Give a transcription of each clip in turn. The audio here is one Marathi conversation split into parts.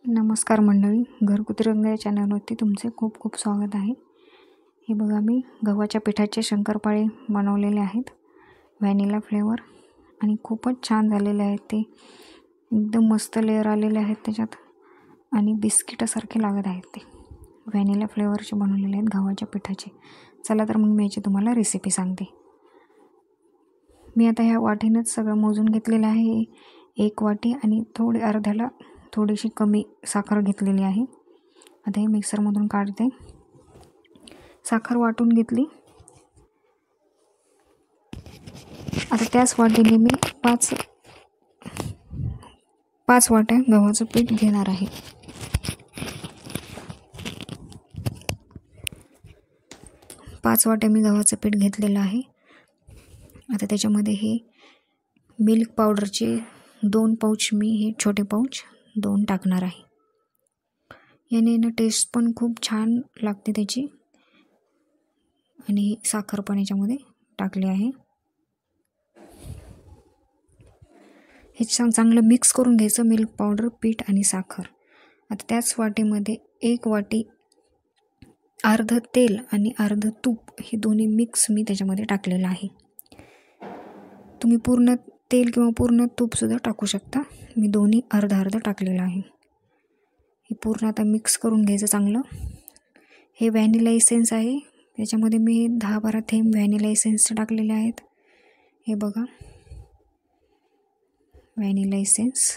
नमस्कार मंडळी, घरगुती रंग या चॅनलवरती तुमचे खूप खूप स्वागत आहे. हे बघा, मी गव्हाच्या पिठाचे शंकरपाळे बनवलेले आहेत, व्हॅनिला फ्लेवर, आणि खूपच छान झालेले आहेत. ते एकदम मस्त लेअर आलेले आहेत त्याच्यात आणि बिस्किटासारखे लागत आहेत. ते व्हॅनिला फ्लेवरचे बनवलेले आहेत गव्हाच्या पिठाचे. चला तर मग मी याची तुम्हाला रेसिपी सांगते. मी आता ह्या वाटीनंच सगळं मोजून घेतलेलं आहे. 1 वाटी आणि थोडी अर्ध्याला थोडीशी कमी साखर घेतलेली आहे. आता हे मिक्सरमधून काढते. साखर वाटून घेतली. आता त्याच वाटीने मी 5 वाट्या गव्हाचं पीठ घेणार आहे. पाच वाट्या मी गव्हाचं पीठ घेतलेलं आहे. आता त्याच्यामध्ये हे मिल्क पावडरचे 2 पाऊच, मी हे छोटे पाऊच 2 टाकणार आहे. याने टेस्ट पण खूप छान लागते त्याची. आणि साखर पण याच्यामध्ये टाकली आहे. हे चांगलं मिक्स करून घ्यायचं, मिल्क पावडर, पीठ आणि साखर. आता त्याच वाटीमध्ये 1 वाटी अर्ध तेल आणि अर्ध तूप, हे दोन्ही मिक्स मी त्याच्यामध्ये टाकलेलं आहे. तुम्ही पूर्ण तेल किंवा पूर्ण तूपसुद्धा टाकू शकता. मी दोन्ही अर्धा अर्ध टाकलेलं आहे. हे पूर्ण आता मिक्स करून घ्यायचं चांगलं. हे व्हॅनिला इसेन्स आहे, त्याच्यामध्ये मी 10-12 थेंब व्हॅनिला इसेन्स टाकलेले आहेत. हे बघा, व्हॅनिला इसेन्स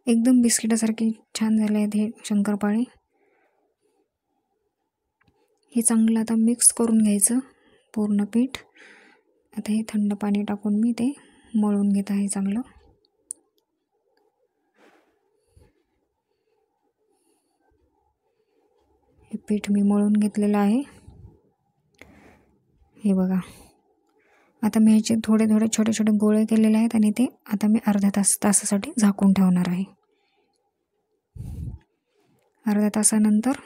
एकदम बिस्किटासारखे छान झाले आहेत हे शंकरपाळे. हे चांगलं आता मिक्स करून घ्यायचं पूर्ण पीठ. आता हे थंड पाणी टाकून मी ते मळून घेत आहे चांगलं. हे पीठ मी मळून घेतलेलं आहे. हे बघा, आता मी ह्याचे थोडे थोडे छोटे छोटे गोळे केलेले आहेत आणि ते आता मी अर्ध्या तासासाठी झाकून ठेवणार आहे. अर्ध्या तासानंतर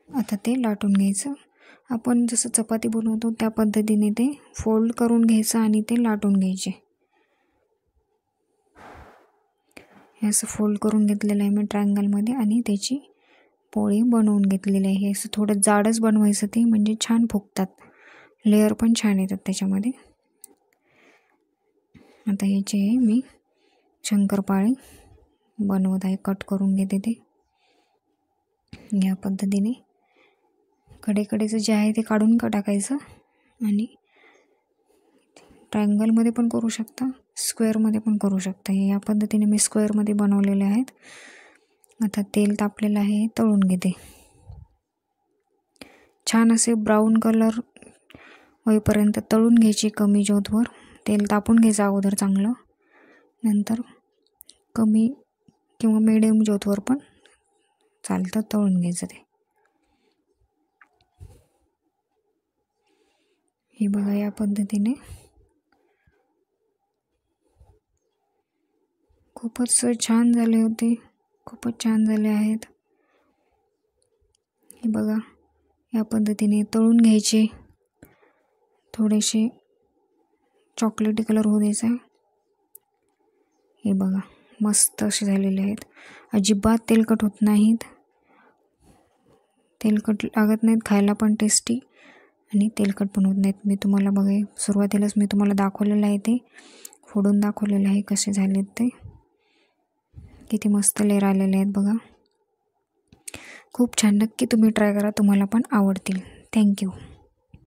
आता ते लाटून घ्यायचं. आपण जसं चपाती बनवतो त्या पद्धतीने ते फोल्ड करून घ्यायचं आणि ते लाटून घ्यायचे. हे असं फोल्ड करून घेतलेलं आहे मी ट्रायंगलमध्ये आणि त्याची पोळी बनवून घेतलेली आहे. हे असं थोडं जाडच बनवायचं ते, म्हणजे छान फुगतात, लेअर पण छान येतात त्याच्यामध्ये. आता ह्याचे मी शंकरपाळे बनवत आहे, कट करून घेते ते या पद्धतीने. कडेकडेचं जे आहे ते काढून टाकायचं आणि ट्रायंगलमध्ये पण करू शकता, स्क्वेअरमध्ये पण करू शकता. या पद्धतीने मी स्क्वेअरमध्ये बनवलेले आहेत. आता तेल तापलेलं आहे, तळून घेते. छान असे ब्राऊन कलर होईपर्यंत तळून घ्यायची कमी ज्योतवर. तेल तापून घ्यायचं अगोदर चांगलं, नंतर कमी किंवा मिडियम ज्योतवर पण चालतं तळून घ्यायचं ते. हे बघा, या पद्धतीने खूपच छान झाले होते, खूपच छान झाले आहेत. हे बघा, या पद्धतीने तळून घ्यायचे. थोडेसे चॉकलेटी कलर होऊ द्यायचा. हे बघा, मस्त असे झालेले आहेत. अजिबात तेलकट होत नाहीत, तेलकट लागत नाहीत, खायला पण टेस्टी आणि तेलकट पण होत नाहीत. मी तुम्हाला बघा, सुरुवातीलाच मी तुम्हाला दाखवलेलं आहे, ते फोडून दाखवलेलं आहे कसे झालेत ते. किती मस्त लेअर आलेले आहेत बघा. खूप छान, नक्की तुम्ही ट्राय करा, तुम्हाला पण आवडतील. थँक्यू.